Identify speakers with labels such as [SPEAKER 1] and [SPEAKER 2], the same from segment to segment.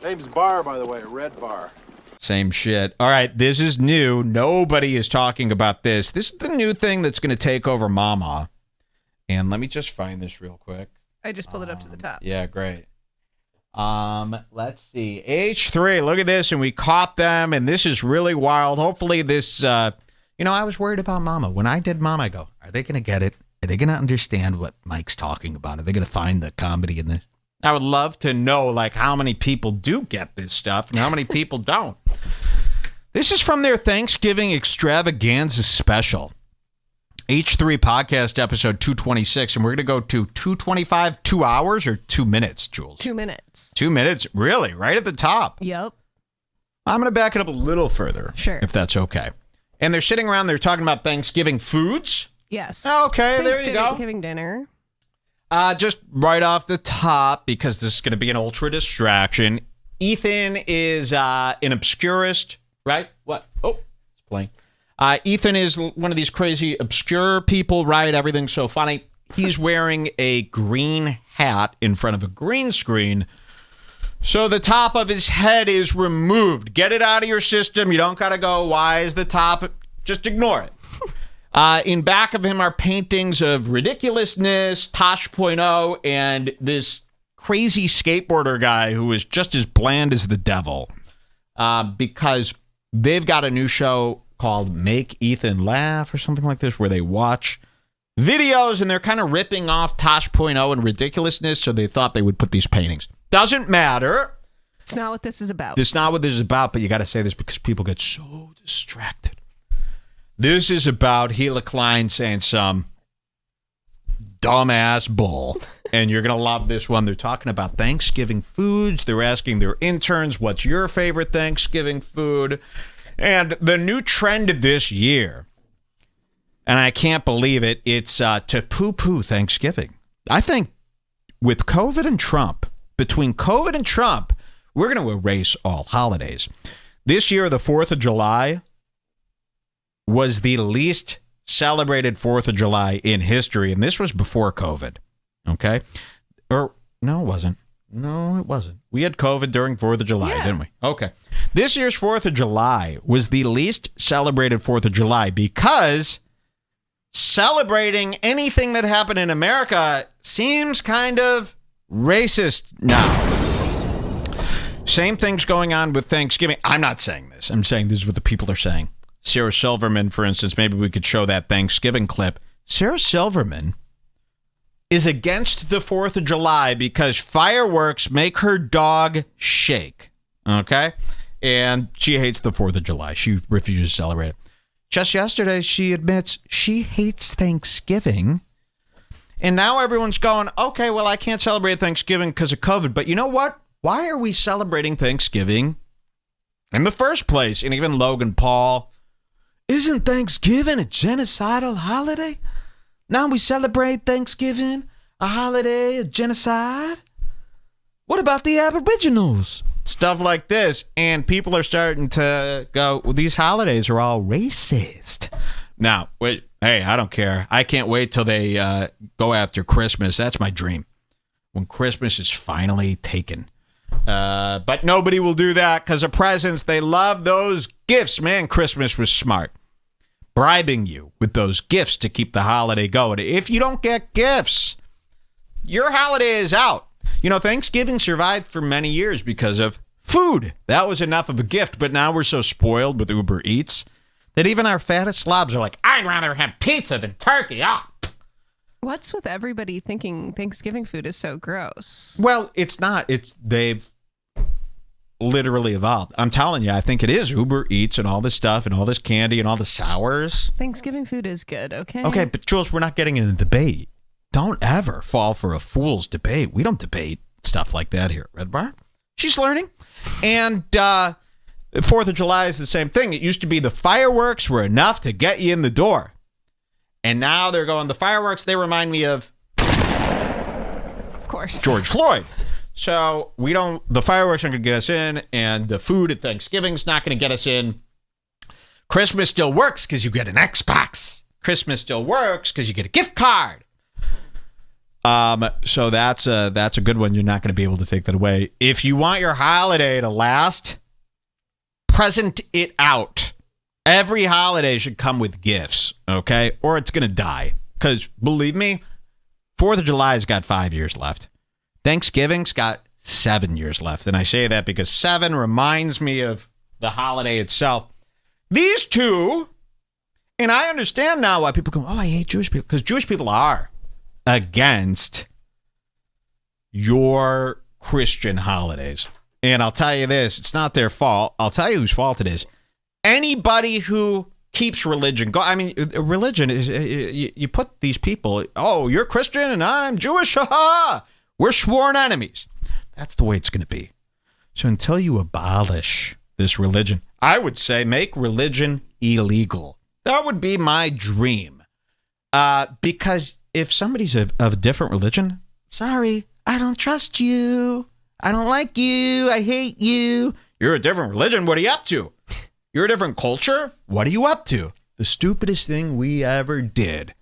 [SPEAKER 1] James bar, by the way, red bar.
[SPEAKER 2] Same shit. All right, this is new. Nobody is talking about this. This is the new thing that's going to take over Mama. And let me just find this real quick.
[SPEAKER 3] I just pulled it up to the top.
[SPEAKER 2] Yeah, great. Let's see. H3, look at this, and we caught them, and this is really wild. Hopefully this, I was worried about Mama. When I did Mama, I go, are they going to get it? Are they going to understand what Mike's talking about? Are they going to find the comedy in this? I would love to know, how many people do get this stuff and how many people don't. This is from their Thanksgiving extravaganza special. H3 podcast episode 226, and we're going to go to 225, 2 hours or 2 minutes, Jules?
[SPEAKER 3] 2 minutes.
[SPEAKER 2] 2 minutes? Really? Right at the top?
[SPEAKER 3] Yep.
[SPEAKER 2] I'm going to back it up a little further.
[SPEAKER 3] Sure.
[SPEAKER 2] If that's okay. And they're sitting around, they're talking about Thanksgiving foods.
[SPEAKER 3] Yes.
[SPEAKER 2] Okay, there you go.
[SPEAKER 3] Thanksgiving dinner.
[SPEAKER 2] Just right off the top, because this is going to be an ultra distraction. Ethan is an obscurist, right? What? Oh, it's playing. Ethan is one of these crazy obscure people, right? Everything's so funny. He's wearing a green hat in front of a green screen. So the top of his head is removed. Get it out of your system. You don't got to go, why is the top? Just ignore it. In back of him are paintings of ridiculousness, Tosh.0, and this crazy skateboarder guy who is just as bland as the devil. Because they've got a new show called Make Ethan Laugh or something like this, where they watch videos and they're kind of ripping off Tosh.0 and ridiculousness, so they thought they would put these paintings. Doesn't matter.
[SPEAKER 3] It's not what this is about.
[SPEAKER 2] It's not what this is about, but you got to say this because people get so distracted. This is about Hila Klein saying some dumbass bull, and you're going to love this one. They're talking about Thanksgiving foods. They're asking their interns, what's your favorite Thanksgiving food? And the new trend this year, and I can't believe it, it's to poo-poo Thanksgiving. I think with COVID and Trump, between COVID and Trump, we're going to erase all holidays. This year, the 4th of July was the least celebrated 4th of July in history, and this was before COVID, okay? Or, no, it wasn't. No, it wasn't. We had COVID during 4th of July, didn't we? Okay. This year's 4th of July was the least celebrated 4th of July because celebrating anything that happened in America seems kind of racist now. Same thing's going on with Thanksgiving. I'm not saying this. I'm saying this is what the people are saying. Sarah Silverman, for instance, maybe we could show that Thanksgiving clip. Sarah Silverman is against the 4th of July because fireworks make her dog shake. Okay? And she hates the 4th of July. She refuses to celebrate it. Just yesterday, she admits she hates Thanksgiving. And now everyone's going, okay, well, I can't celebrate Thanksgiving because of COVID. But you know what? Why are we celebrating Thanksgiving in the first place? And even Logan Paul, isn't Thanksgiving a genocidal holiday? Now we celebrate Thanksgiving, a holiday of genocide? What about the Aboriginals? Stuff like this. And people are starting to go, well, these holidays are all racist. Now, wait, hey, I don't care. I can't wait till they go after Christmas. That's my dream. When Christmas is finally taken. But nobody will do that because of presents. They love those gifts. Man, Christmas was smart. Bribing you with those gifts to keep the holiday going. If you don't get gifts, your holiday is out. You know, Thanksgiving survived for many years because of food. That was enough of a gift, but now we're so spoiled with Uber Eats that even our fattest slobs are like, I'd rather have pizza than turkey. Ah.
[SPEAKER 3] What's with everybody thinking Thanksgiving food is so gross?
[SPEAKER 2] Well, it's not. They've literally evolved. I'm telling you, I think it is Uber Eats and all this stuff and all this candy and all the sours.
[SPEAKER 3] Thanksgiving food is good, okay?
[SPEAKER 2] Okay, but Jules, we're not getting in a debate. Don't ever fall for a fool's debate. We don't debate stuff like that here at Red Bar. She's learning. And 4th of July is the same thing. It used to be the fireworks were enough to get you in the door. And now they're going, the fireworks, they remind me of
[SPEAKER 3] course,
[SPEAKER 2] George Floyd. So the fireworks aren't going to get us in, and the food at Thanksgiving's not going to get us in. Christmas still works because you get an Xbox. Christmas still works because you get a gift card. So that's a good one. You're not going to be able to take that away. If you want your holiday to last, present it out. Every holiday should come with gifts, okay? Or it's going to die. Because believe me, 4th of July's got 5 years left. Thanksgiving's got 7 years left. And I say that because 7 reminds me of the holiday itself. These two, and I understand now why people go, oh, I hate Jewish people. Because Jewish people are against your Christian holidays. And I'll tell you this, it's not their fault. I'll tell you whose fault it is. Anybody who keeps religion go. I mean, religion is you put these people. Oh, you're Christian and I'm Jewish. Ha! We're sworn enemies. That's the way it's going to be. So until you abolish this religion, I would say make religion illegal. That would be my dream. Because if somebody's of a different religion, sorry, I don't trust you. I don't like you. I hate you. You're a different religion. What are you up to? You're a different culture? What are you up to? The stupidest thing we ever did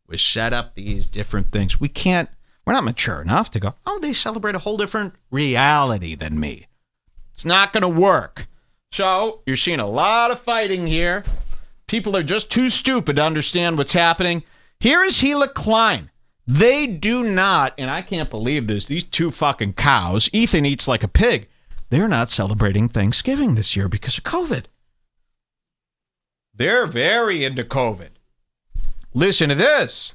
[SPEAKER 2] was set up these different things. We're not mature enough to go, oh, they celebrate a whole different reality than me. It's not going to work. So you're seeing a lot of fighting here. People are just too stupid to understand what's happening. Here is Hila Klein. They do not, and I can't believe this, these two fucking cows, Ethan eats like a pig, they're not celebrating Thanksgiving this year because of COVID. They're very into COVID. Listen to this.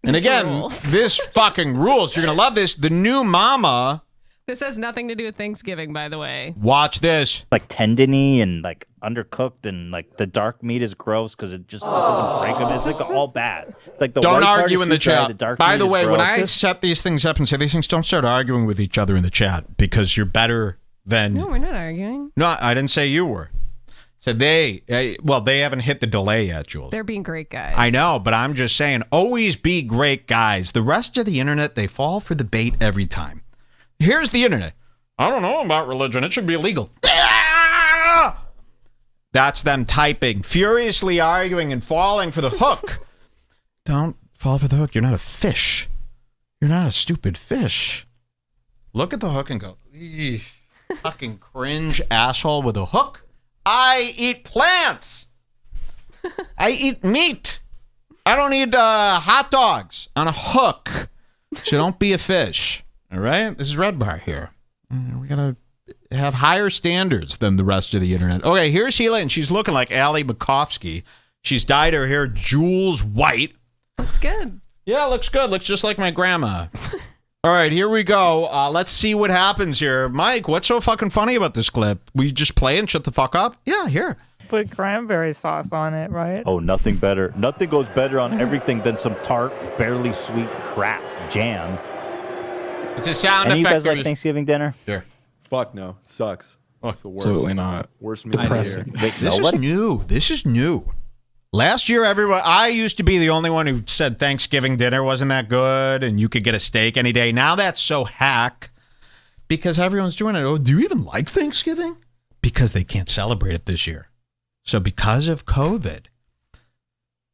[SPEAKER 2] And again, this fucking rules. You're going to love this. The new mama.
[SPEAKER 3] This has nothing to do with Thanksgiving, by the way.
[SPEAKER 2] Watch this.
[SPEAKER 4] Like tendony and like undercooked and like the dark meat is gross because it doesn't break them. It's like all bad. Like the
[SPEAKER 2] don't
[SPEAKER 4] white part
[SPEAKER 2] argue
[SPEAKER 4] is
[SPEAKER 2] in the
[SPEAKER 4] too dry,
[SPEAKER 2] chat.
[SPEAKER 4] the dark
[SPEAKER 2] By
[SPEAKER 4] meat
[SPEAKER 2] the
[SPEAKER 4] is
[SPEAKER 2] way, when
[SPEAKER 4] gross.
[SPEAKER 2] I set these things up and say these things, don't start arguing with each other in the chat because you're better than.
[SPEAKER 3] No, we're not arguing.
[SPEAKER 2] No, I didn't say you were. So they haven't hit the delay yet, Jules.
[SPEAKER 3] They're being great guys.
[SPEAKER 2] I know, but I'm just saying, always be great guys. The rest of the internet, they fall for the bait every time. Here's the internet. I don't know about religion. It should be illegal. That's them typing, furiously arguing and falling for the hook. Don't fall for the hook. You're not a fish. You're not a stupid fish. Look at the hook and go, fucking cringe asshole with a hook. I eat plants. I eat meat. I don't eat hot dogs on a hook. So don't be a fish. All right? This is Red Bar here. We got to have higher standards than the rest of the internet. Okay, here's Hila, and she's looking like Allie Bukowski. She's dyed her hair Jules white.
[SPEAKER 3] Looks good.
[SPEAKER 2] Yeah, looks good. Looks just like my grandma. All right, here we go. Let's see what happens here. Mike, what's so fucking funny about this clip? We just play and shut the fuck up? Yeah, here.
[SPEAKER 5] Put cranberry sauce on it, right?
[SPEAKER 4] Oh, nothing better. Nothing goes better on everything than some tart, barely sweet crap jam.
[SPEAKER 2] It's a sound
[SPEAKER 4] Any of you
[SPEAKER 2] effect.
[SPEAKER 4] guys like Thanksgiving dinner?
[SPEAKER 2] Sure.
[SPEAKER 1] Fuck no. It sucks. It's the worst.
[SPEAKER 6] Absolutely not.
[SPEAKER 1] Worst meal of the year.
[SPEAKER 4] Wait,
[SPEAKER 2] This
[SPEAKER 4] nobody?
[SPEAKER 2] is new. This is new. Last year, I used to be the only one who said Thanksgiving dinner wasn't that good and you could get a steak any day. Now that's so hack because everyone's doing it. Oh, do you even like Thanksgiving? Because they can't celebrate it this year. So because of COVID,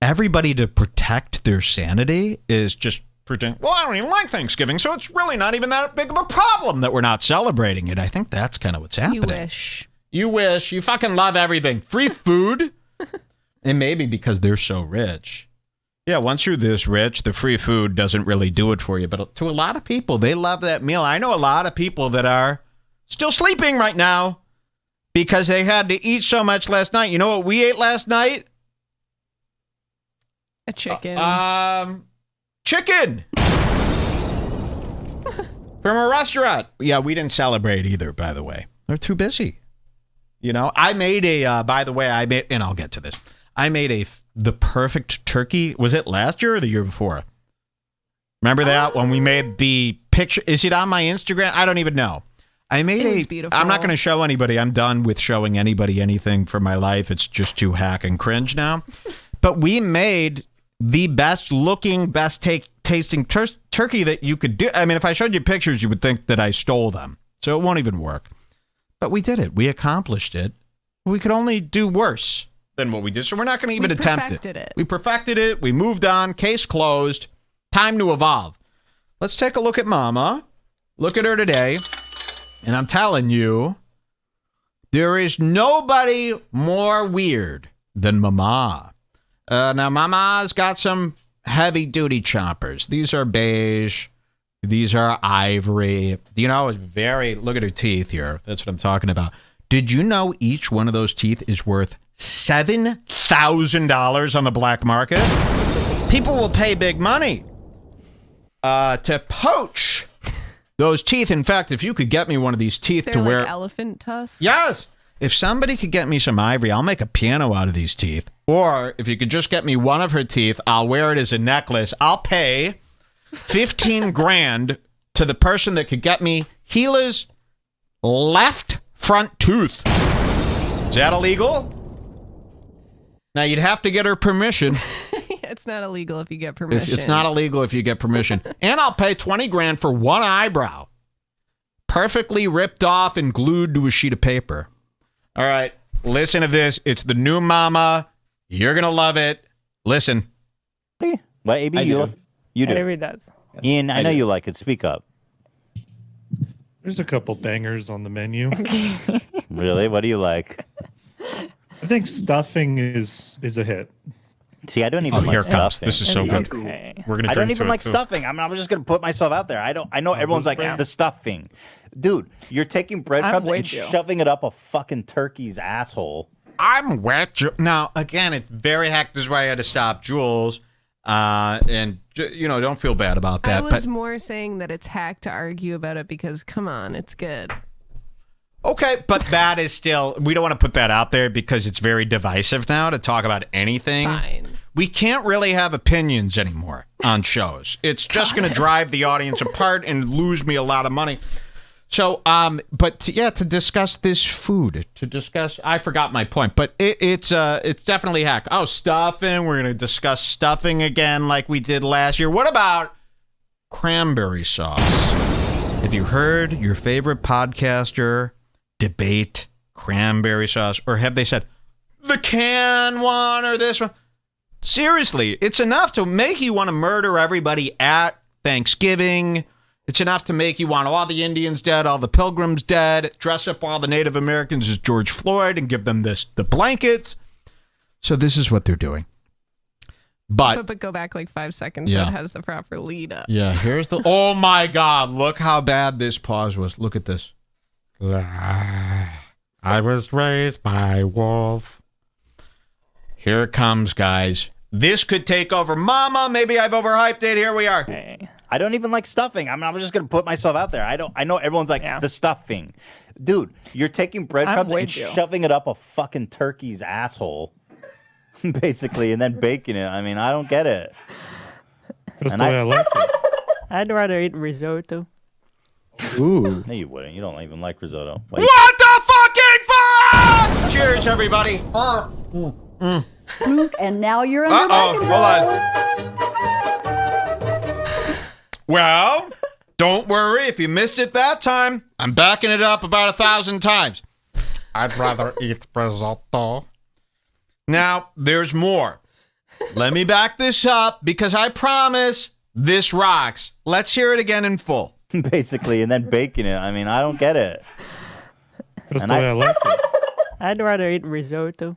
[SPEAKER 2] everybody to protect their sanity is just pretending, well, I don't even like Thanksgiving, so it's really not even that big of a problem that we're not celebrating it. I think that's kind of what's happening.
[SPEAKER 3] You wish.
[SPEAKER 2] You wish. You fucking love everything. Free food. And maybe because they're so rich. Yeah, once you're this rich, the free food doesn't really do it for you. But to a lot of people, they love that meal. I know a lot of people that are still sleeping right now because they had to eat so much last night. You know what we ate last night?
[SPEAKER 3] A chicken.
[SPEAKER 2] Chicken. From a restaurant. Yeah, we didn't celebrate either, by the way. They're too busy. You know, I made by the way, and I'll get to this. I made the perfect turkey. Was it last year or the year before? Remember that when we made the picture? Is it on my Instagram? I don't even know. I made
[SPEAKER 3] It was beautiful.
[SPEAKER 2] I'm not going to show anybody. I'm done with showing anybody anything for my life. It's just too hack and cringe now. But we made the best looking, best tasting turkey that you could do. I mean, if I showed you pictures, you would think that I stole them. So it won't even work. But we did it. We accomplished it. We could only do worse than what we did. So we're not going to even attempt it.
[SPEAKER 3] Perfected it.
[SPEAKER 2] We perfected it. We moved on. Case closed. Time to evolve. let's take a look at Mama. Look at her today. And I'm telling you, there is nobody more weird than Mama. Now, Mama's got some heavy-duty choppers. These are beige. These are ivory. You know, it's very... Look at her teeth here. That's what I'm talking about. Did you know each one of those teeth is worth $7,000 on the black market? People will pay big money to poach those teeth. In fact, if you could get me one of these teeth
[SPEAKER 3] They're
[SPEAKER 2] to
[SPEAKER 3] like
[SPEAKER 2] wear...
[SPEAKER 3] elephant tusks?
[SPEAKER 2] Yes! If somebody could get me some ivory, I'll make a piano out of these teeth. Or if you could just get me one of her teeth, I'll wear it as a necklace. I'll pay 15 grand to the person that could get me Hila's left front tooth. Is that illegal? Now, you'd have to get her permission.
[SPEAKER 3] It's not illegal if you get permission.
[SPEAKER 2] It's not illegal if you get permission. And I'll pay 20 grand for one eyebrow. Perfectly ripped off and glued to a sheet of paper. All right, listen to this. It's the new Mama. You're going to love it. Listen.
[SPEAKER 4] What, AB? You do.
[SPEAKER 5] Avery does.
[SPEAKER 4] Ian, I know you like it. Speak up.
[SPEAKER 6] There's a couple bangers on the menu.
[SPEAKER 4] Really? What do you like?
[SPEAKER 6] I think stuffing is a hit.
[SPEAKER 4] See, I don't even like
[SPEAKER 2] here it comes.
[SPEAKER 4] stuffing.
[SPEAKER 2] This is so good.
[SPEAKER 5] Okay.
[SPEAKER 2] We're going to
[SPEAKER 4] I
[SPEAKER 2] drink
[SPEAKER 4] don't even
[SPEAKER 2] to
[SPEAKER 4] like
[SPEAKER 2] it, too.
[SPEAKER 4] stuffing. I'm just gonna put myself out there. I know everyone's like
[SPEAKER 6] fair.
[SPEAKER 4] the stuffing. Dude, you're taking breadcrumbs and
[SPEAKER 5] with you.
[SPEAKER 4] shoving it up a fucking turkey's asshole.
[SPEAKER 2] I'm wet. Now, again, it's very hectic. This is why I had to stop Jules. And, you know, don't feel bad about that.
[SPEAKER 3] I was more saying that it's hack to argue about it because, come on, it's good.
[SPEAKER 2] Okay, but that is still... We don't want to put that out there because it's very divisive now to talk about anything.
[SPEAKER 3] Fine.
[SPEAKER 2] We can't really have opinions anymore on shows. It's just going to drive the audience apart and lose me a lot of money. So, to discuss this food, I forgot my point, but it's definitely hack. Oh, stuffing. We're going to discuss stuffing again like we did last year. What about cranberry sauce? Have you heard your favorite podcaster debate cranberry sauce? Or have they said the can one or this one? Seriously, it's enough to make you want to murder everybody at Thanksgiving. It's enough to make you want all the Indians dead, all the Pilgrims dead, dress up all the Native Americans as George Floyd and give them the blankets. So this is what they're doing. But
[SPEAKER 3] go back like 5 seconds
[SPEAKER 2] Yeah.
[SPEAKER 3] so it has the proper lead up.
[SPEAKER 2] yeah, here's the... Oh, my God. Look how bad this pause was. Look at this. I was raised by a wolf. Here it comes, guys. This could take over. Mama, maybe I've overhyped it. Here we are.
[SPEAKER 5] Okay.
[SPEAKER 4] I don't even like stuffing. I'm just gonna put myself out there. I know everyone's like the stuffing. Dude, you're taking breadcrumbs and shoving it up a fucking turkey's asshole. Basically, and then baking it. I mean, I don't get it.
[SPEAKER 6] That's the way I like it.
[SPEAKER 5] I'd rather eat risotto.
[SPEAKER 6] Ooh.
[SPEAKER 4] No, you wouldn't. You don't even like risotto.
[SPEAKER 2] What the fucking fuck? Cheers, everybody.
[SPEAKER 7] And now you're under
[SPEAKER 2] Uh-oh,
[SPEAKER 7] my control.
[SPEAKER 2] hold on. Well, don't worry. If you missed it that time, I'm backing it up about 1,000 times. I'd rather eat risotto. Now, there's more. Let me back this up because I promise this rocks. Let's hear it again in full.
[SPEAKER 4] Basically, and then baking it. I mean, I don't get it.
[SPEAKER 6] That's the way I like it.
[SPEAKER 5] I'd rather eat risotto.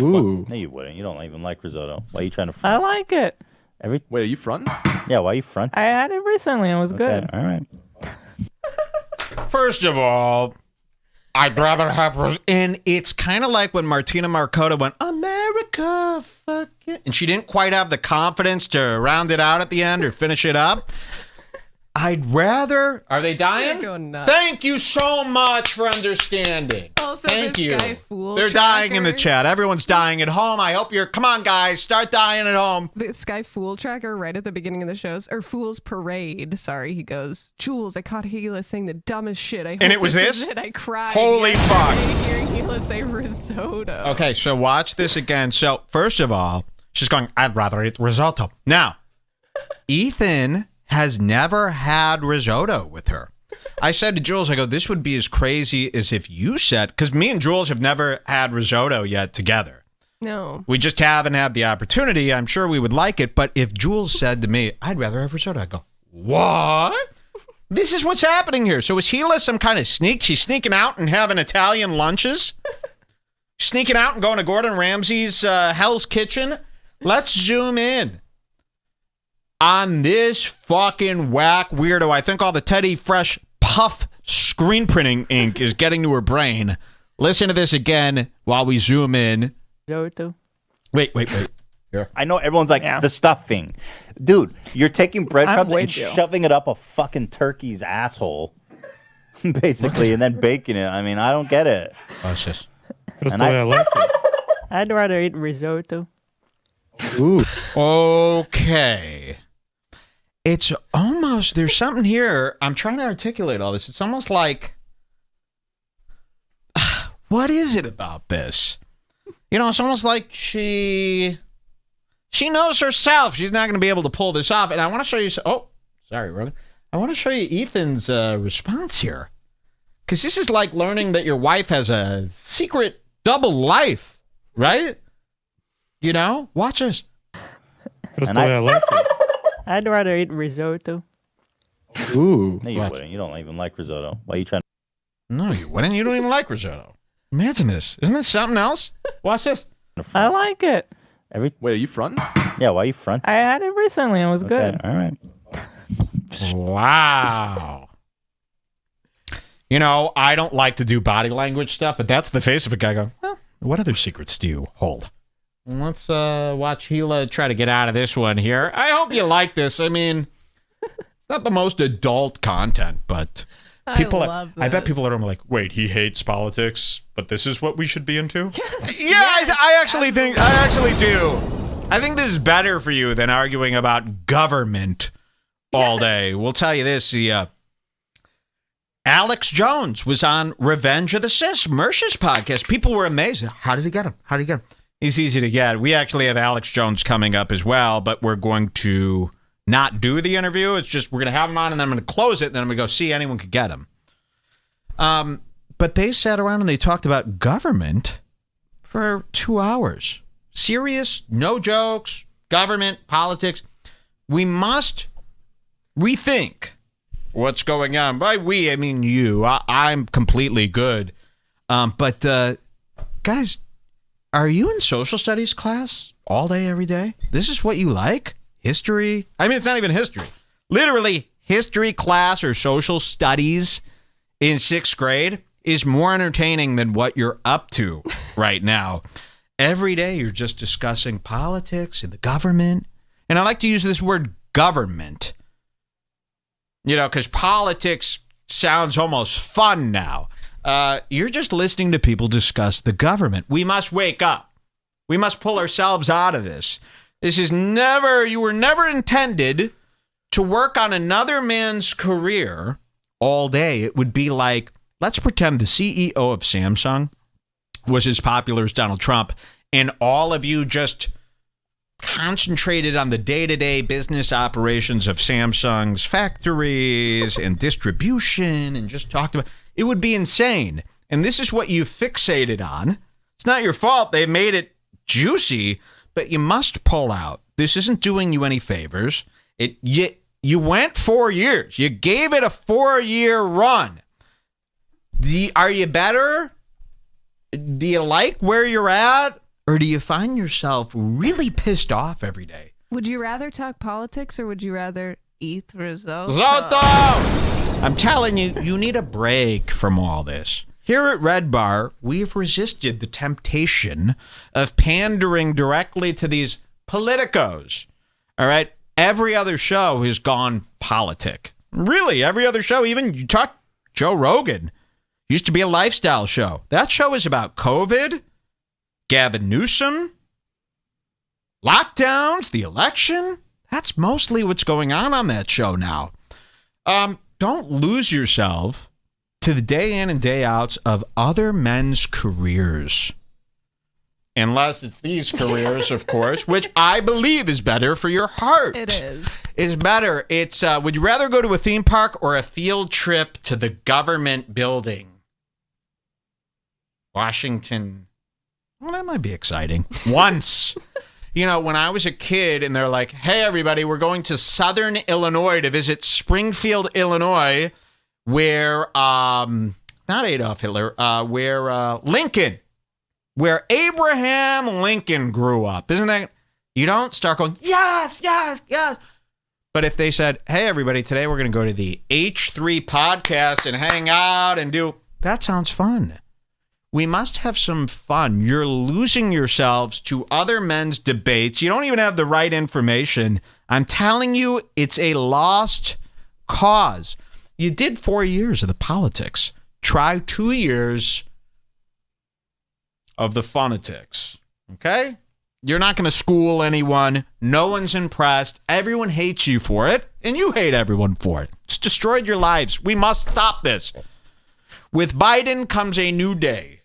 [SPEAKER 6] Ooh.
[SPEAKER 4] No, you wouldn't. You don't even like risotto. Why are you trying to
[SPEAKER 5] I
[SPEAKER 4] front?
[SPEAKER 5] like it.
[SPEAKER 1] Wait, are you fronting?
[SPEAKER 4] Yeah, why are you front?
[SPEAKER 5] I had it recently. It was good.
[SPEAKER 4] All right.
[SPEAKER 2] First of all, I'd rather have... And it's kind of like when Martina Marcota went, America, fuck it. And she didn't quite have the confidence to round it out at the end or finish it up. I'd rather... Are they dying?
[SPEAKER 3] They're going nuts.
[SPEAKER 2] Thank you so much for understanding.
[SPEAKER 3] Also,
[SPEAKER 2] Thank
[SPEAKER 3] this
[SPEAKER 2] you.
[SPEAKER 3] guy Fool
[SPEAKER 2] They're dying in the
[SPEAKER 3] Tracker-
[SPEAKER 2] chat. Everyone's dying at home. I hope you're... Come on, guys. Start dying at home.
[SPEAKER 3] The Sky Fool Tracker right at the beginning of the shows, or Fool's Parade. Sorry, he goes, Jules, I caught Hila saying the dumbest shit. I hope
[SPEAKER 2] And it was
[SPEAKER 3] is
[SPEAKER 2] this?
[SPEAKER 3] it. I cried.
[SPEAKER 2] Holy
[SPEAKER 3] yesterday hearing Hila say risotto.
[SPEAKER 2] Okay, so watch this again. So, first of all, she's going, I'd rather eat risotto. Now, Ethan has never had risotto with her. I said to Jules, I go, this would be as crazy as if you said, because me and Jules have never had risotto yet together.
[SPEAKER 3] No.
[SPEAKER 2] We just haven't had the opportunity. I'm sure we would like it. But if Jules said to me, I'd rather have risotto, I go, What? This is what's happening here. So is Hila some kind of sneak? She's sneaking out and having Italian lunches? Sneaking out and going to Gordon Ramsay's Hell's Kitchen? Let's zoom in on this fucking whack weirdo. I think all the Teddy Fresh Puff screen printing ink is getting to her brain. Listen to this again while we zoom in. Wait. Here.
[SPEAKER 4] I know everyone's like, the stuffing. Dude, you're taking breadcrumbs and shoving it up a fucking turkey's asshole, basically, and then baking it. I mean, I don't get it.
[SPEAKER 2] What's this?
[SPEAKER 6] That's the way I like it.
[SPEAKER 5] I'd rather eat risotto.
[SPEAKER 2] Ooh. Okay. It's almost, there's something here. I'm trying to articulate all this. It's almost like, what is it about this? You know, it's almost like she knows herself she's not going to be able to pull this off. And I want to show you, oh, sorry, Rogan. I want to show you Ethan's response here. Because this is like learning that your wife has a secret double life, right? You know, watch this.
[SPEAKER 6] That's the way I like it.
[SPEAKER 5] I'd rather eat risotto.
[SPEAKER 4] Ooh. No, you wouldn't. You don't even like risotto. Why are you trying to...
[SPEAKER 2] No, you wouldn't. You don't even like risotto. Imagine this. Isn't this something else? Watch this.
[SPEAKER 5] I like it.
[SPEAKER 1] Wait, are you fronting?
[SPEAKER 4] Yeah, why are you fronting?
[SPEAKER 5] I had it recently. It was good.
[SPEAKER 4] All right.
[SPEAKER 2] Wow. You know, I don't like to do body language stuff, but that's the face of a guy going, well, what other secrets do you hold? Let's watch Hila try to get out of this one here. I hope you like this. I mean, it's not the most adult content, but people I bet people are like, wait, he hates politics, but this is what we should be into?
[SPEAKER 3] Yes,
[SPEAKER 2] yeah, I actually do. I think this is better for you than arguing about government all day. We'll tell you this, Alex Jones was on Revenge of the Sis, Mersh's podcast. People were amazed. How did he get him? He's easy to get. We actually have Alex Jones coming up as well, but we're going to not do the interview. It's just we're going to have him on, and then I'm going to close it, and then I'm going to go see anyone could get him. But they sat around and they talked about government for 2 hours. Serious, no jokes, government, politics. We must rethink what's going on. By we, I mean you. I'm completely good. But guys, are you in social studies class all day, every day? This is what you like? History? I mean, it's not even history. Literally, history class or social studies in 6th grade is more entertaining than what you're up to right now. Every day, you're just discussing politics and the government. And I like to use this word government, you know, because politics sounds almost fun now. You're just listening to people discuss the government. We must wake up. We must pull ourselves out of this. You were never intended to work on another man's career all day. It would be like, let's pretend the CEO of Samsung was as popular as Donald Trump, and all of you just concentrated on the day-to-day business operations of Samsung's factories and distribution and just talked about it. Would be insane. And this is what you fixated on. It's not your fault. They made it juicy, but you must pull out. This isn't doing you any favors. You went 4 years. You gave it a 4-year run. Are you better? Do you like where you're at? Or do you find yourself really pissed off every day?
[SPEAKER 3] Would you rather talk politics or would you rather eat risotto?
[SPEAKER 2] I'm telling you, you need a break from all this. Here at Red Bar, we've resisted the temptation of pandering directly to these politicos. All right? Every other show has gone politic. Really, every other show, even you talk Joe Rogan, used to be a lifestyle show. That show is about COVID, Gavin Newsom, lockdowns, the election. That's mostly what's going on that show now. Don't lose yourself to the day in and day outs of other men's careers. Unless it's these careers, of course, which I believe is better for your heart.
[SPEAKER 3] It is.
[SPEAKER 2] It's better. It's, would you rather go to a theme park or a field trip to the government building? Washington. Well, that might be exciting. Once. You know, when I was a kid and they're like, hey, everybody, we're going to Southern Illinois to visit Springfield, Illinois, where, not Adolf Hitler, where where Abraham Lincoln grew up. Isn't that, you don't start going, yes, yes, yes. But if they said, hey, everybody, today we're going to go to the H3 podcast and hang out and do, that sounds fun. We must have some fun. You're losing yourselves to other men's debates. You don't even have the right information. I'm telling you, it's a lost cause. You did 4 years of the politics. Try 2 years of the phonetics. Okay? You're not going to school anyone. No one's impressed. Everyone hates you for it, and you hate everyone for it. It's destroyed your lives. We must stop this. With Biden comes a new day.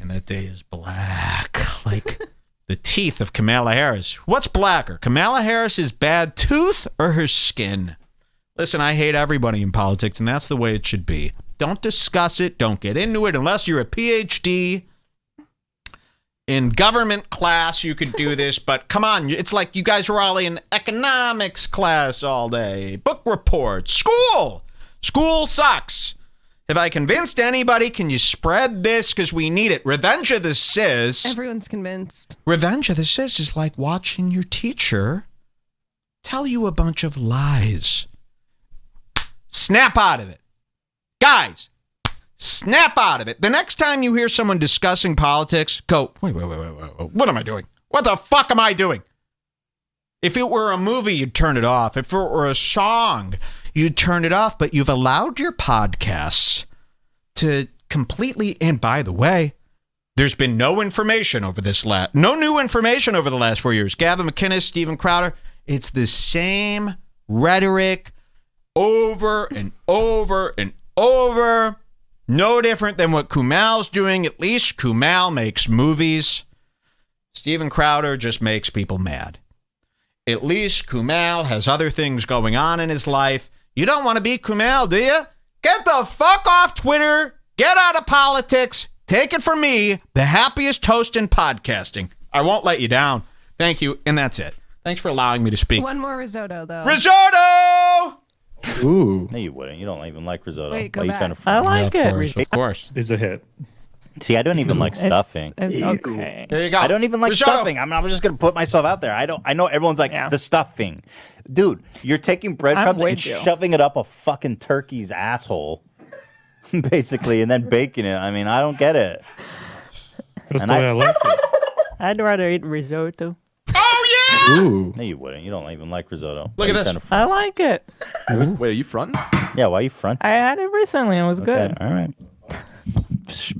[SPEAKER 2] And that day is black, like the teeth of Kamala Harris. What's blacker, Kamala Harris's bad tooth or her skin? Listen, I hate everybody in politics, and that's the way it should be. Don't discuss it. Don't get into it unless you're a PhD. In government class, you could do this, but come on. It's like you guys were all in economics class all day. Book reports. School. School sucks. Have I convinced anybody? Can you spread this? Because we need it. Revenge of the Sis.
[SPEAKER 3] Everyone's convinced.
[SPEAKER 2] Revenge of the Sis is like watching your teacher tell you a bunch of lies. Snap out of it. Guys, snap out of it. The next time you hear someone discussing politics, go, wait. What am I doing? What the fuck am I doing? If it were a movie, you'd turn it off. If it were a song, you'd turn it off. But you've allowed your podcasts to completely, and by the way, there's been no new information over the last 4 years. Gavin McInnes, Steven Crowder, it's the same rhetoric over and over and over. No different than what Kumail's doing. At least Kumail makes movies. Steven Crowder just makes people mad. At least Kumail has other things going on in his life. You don't want to be Kumail, do you? Get the fuck off Twitter. Get out of politics. Take it from me, the happiest host in podcasting. I won't let you down. Thank you, and that's it. Thanks for allowing me to speak.
[SPEAKER 3] One more risotto, though.
[SPEAKER 2] Risotto!
[SPEAKER 1] Ooh.
[SPEAKER 4] No, you wouldn't. You don't even like risotto.
[SPEAKER 3] Wait, go
[SPEAKER 4] Why are you
[SPEAKER 3] back.
[SPEAKER 4] trying to
[SPEAKER 5] I
[SPEAKER 4] front me?
[SPEAKER 5] like it.
[SPEAKER 2] Of course.
[SPEAKER 6] Is a hit.
[SPEAKER 4] See, I don't even like stuffing.
[SPEAKER 5] It's okay.
[SPEAKER 2] There you go.
[SPEAKER 4] I don't even like
[SPEAKER 2] Risotto.
[SPEAKER 4] stuffing. I'm just gonna put myself out there. I know everyone's like the stuffing, dude. You're taking breadcrumbs and shoving it up a fucking turkey's asshole, basically, and then baking it. I mean, I don't get it.
[SPEAKER 6] That's the way I like it.
[SPEAKER 5] I'd rather eat risotto.
[SPEAKER 2] Oh, yeah!
[SPEAKER 1] Ooh.
[SPEAKER 4] No, you wouldn't. You don't even like risotto.
[SPEAKER 2] Look at this.
[SPEAKER 5] I like it.
[SPEAKER 1] Wait, are you fronting?
[SPEAKER 4] Yeah, why are you fronting?
[SPEAKER 5] I had it recently. It was good.
[SPEAKER 4] All right.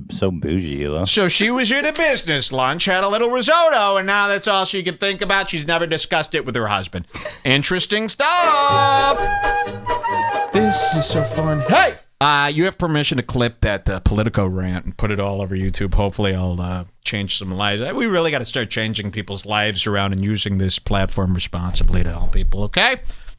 [SPEAKER 4] So bougie, Hila.
[SPEAKER 2] So she was at a business lunch, had a little risotto, and now that's all she could think about. She's never discussed it with her husband. Interesting stuff. This is so fun. Hey! You have permission to clip that Politico rant and put it all over YouTube. Hopefully I'll change some lives. We really got to start changing people's lives around and using this platform responsibly to help people, okay?